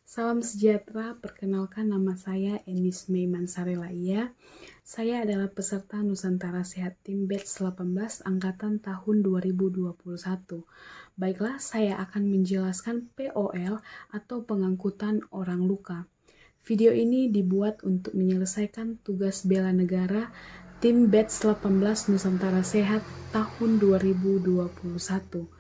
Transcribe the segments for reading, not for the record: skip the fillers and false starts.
Salam sejahtera, perkenalkan nama saya Enis Meiman Sarelaya. Saya adalah peserta Nusantara Sehat Tim Batch 18 Angkatan tahun 2021. Baiklah, saya akan menjelaskan POL atau pengangkutan orang luka. Video ini dibuat untuk menyelesaikan tugas bela negara Tim Batch 18 Nusantara Sehat tahun 2021.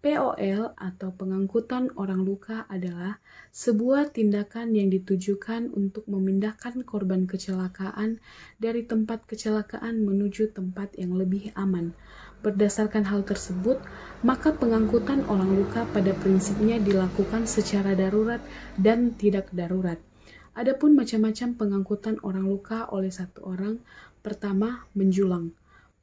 POL atau pengangkutan orang luka adalah sebuah tindakan yang ditujukan untuk memindahkan korban kecelakaan dari tempat kecelakaan menuju tempat yang lebih aman. Berdasarkan hal tersebut, maka pengangkutan orang luka pada prinsipnya dilakukan secara darurat dan tidak darurat. Adapun macam-macam pengangkutan orang luka oleh satu orang, pertama, menjulang.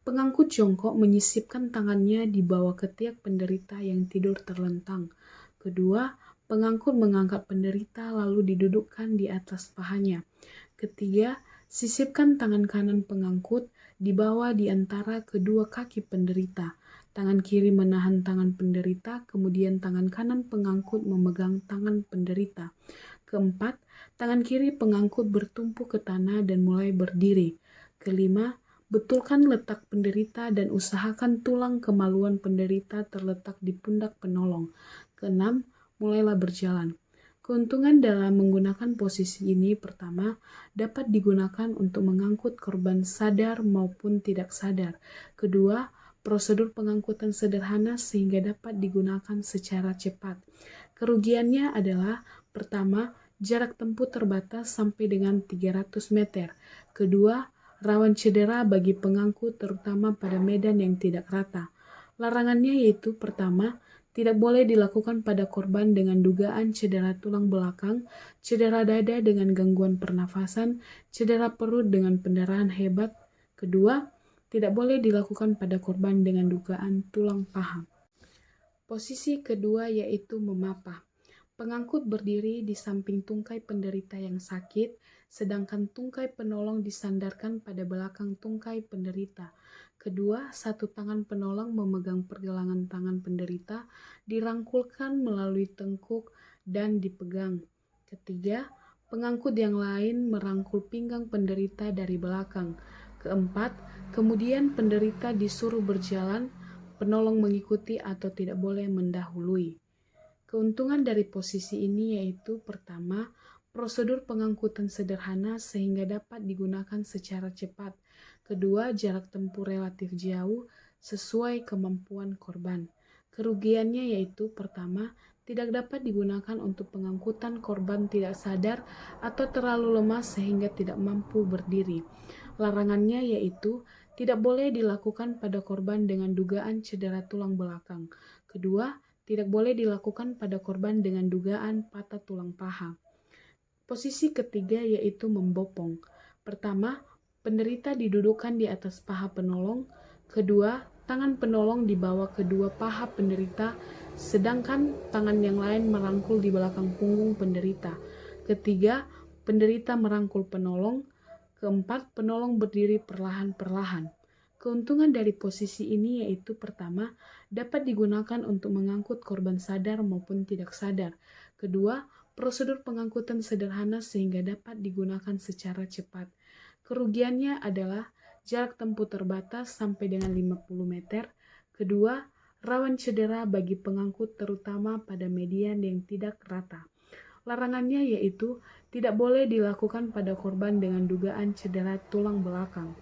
Pengangkut jongkok menyisipkan tangannya di bawah ketiak penderita yang tidur terlentang. Kedua, pengangkut mengangkat penderita lalu didudukkan di atas pahanya. Ketiga, sisipkan tangan kanan pengangkut di bawah di antara kedua kaki penderita. Tangan kiri menahan tangan penderita, kemudian tangan kanan pengangkut memegang tangan penderita. Keempat, tangan kiri pengangkut bertumpu ke tanah dan mulai berdiri. Kelima, betulkan letak penderita dan usahakan tulang kemaluan penderita terletak di pundak penolong. Keenam, mulailah berjalan. Keuntungan dalam menggunakan posisi ini pertama, dapat digunakan untuk mengangkut korban sadar maupun tidak sadar. Kedua, prosedur pengangkutan sederhana sehingga dapat digunakan secara cepat. Kerugiannya adalah pertama, jarak tempuh terbatas sampai dengan 300 meter. Kedua, rawan cedera bagi pengangkut terutama pada medan yang tidak rata. Larangannya yaitu pertama, tidak boleh dilakukan pada korban dengan dugaan cedera tulang belakang, cedera dada dengan gangguan pernafasan, cedera perut dengan pendarahan hebat. Kedua, tidak boleh dilakukan pada korban dengan dugaan tulang paha. Posisi kedua yaitu memapah. Pengangkut berdiri di samping tungkai penderita yang sakit, sedangkan tungkai penolong disandarkan pada belakang tungkai penderita. Kedua, satu tangan penolong memegang pergelangan tangan penderita, dirangkulkan melalui tengkuk dan dipegang. Ketiga, pengangkut yang lain merangkul pinggang penderita dari belakang. Keempat, kemudian penderita disuruh berjalan, penolong mengikuti atau tidak boleh mendahului. Keuntungan dari posisi ini yaitu pertama, prosedur pengangkutan sederhana sehingga dapat digunakan secara cepat. Kedua, jarak tempuh relatif jauh sesuai kemampuan korban. Kerugiannya yaitu pertama, tidak dapat digunakan untuk pengangkutan korban tidak sadar atau terlalu lemah sehingga tidak mampu berdiri. Larangannya yaitu tidak boleh dilakukan pada korban dengan dugaan cedera tulang belakang. Kedua, tidak boleh dilakukan pada korban dengan dugaan patah tulang paha. Posisi ketiga yaitu membopong. Pertama, penderita didudukkan di atas paha penolong. Kedua, tangan penolong di bawah kedua paha penderita, sedangkan tangan yang lain merangkul di belakang punggung penderita. Ketiga, penderita merangkul penolong. Keempat, penolong berdiri perlahan-perlahan. Keuntungan dari posisi ini yaitu pertama, dapat digunakan untuk mengangkut korban sadar maupun tidak sadar. Kedua, prosedur pengangkutan sederhana sehingga dapat digunakan secara cepat. Kerugiannya adalah jarak tempuh terbatas sampai dengan 50 meter. Kedua, rawan cedera bagi pengangkut terutama pada median yang tidak rata. Larangannya yaitu tidak boleh dilakukan pada korban dengan dugaan cedera tulang belakang.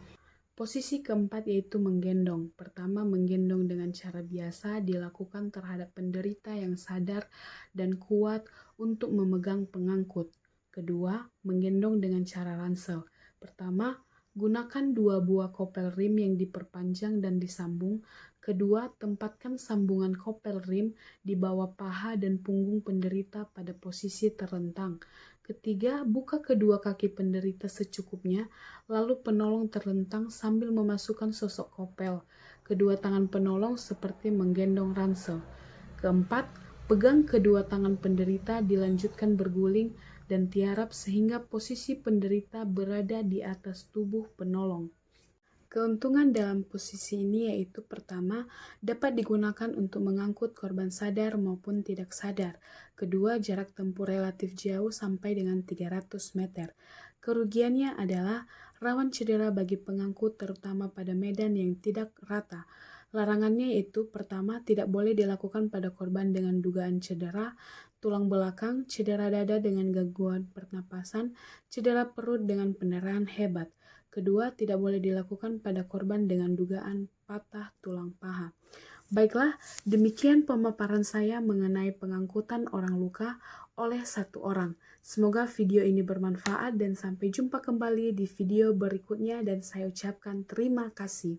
Posisi keempat yaitu menggendong. Pertama, menggendong dengan cara biasa dilakukan terhadap penderita yang sadar dan kuat untuk memegang pengangkut. Kedua, menggendong dengan cara ransel. Pertama, gunakan 2 buah kopel rim yang diperpanjang dan disambung. Kedua, tempatkan sambungan kopel rim di bawah paha dan punggung penderita pada posisi terlentang. Ketiga, buka kedua kaki penderita secukupnya, lalu penolong terlentang sambil memasukkan sosok kopel. Kedua tangan penolong seperti menggendong ransel. Keempat, pegang kedua tangan penderita dilanjutkan berguling dan tiarap sehingga posisi penderita berada di atas tubuh penolong. Keuntungan dalam posisi ini yaitu pertama, dapat digunakan untuk mengangkut korban sadar maupun tidak sadar. Kedua, jarak tempuh relatif jauh sampai dengan 300 meter. Kerugiannya adalah rawan cedera bagi pengangkut terutama pada medan yang tidak rata. Larangannya yaitu pertama, tidak boleh dilakukan pada korban dengan dugaan cedera tulang belakang, cedera dada dengan gangguan pernapasan, cedera perut dengan pendarahan hebat. Kedua, tidak boleh dilakukan pada korban dengan dugaan patah tulang paha. Baiklah, demikian pemaparan saya mengenai pengangkutan orang luka oleh satu orang. Semoga video ini bermanfaat dan sampai jumpa kembali di video berikutnya dan saya ucapkan terima kasih.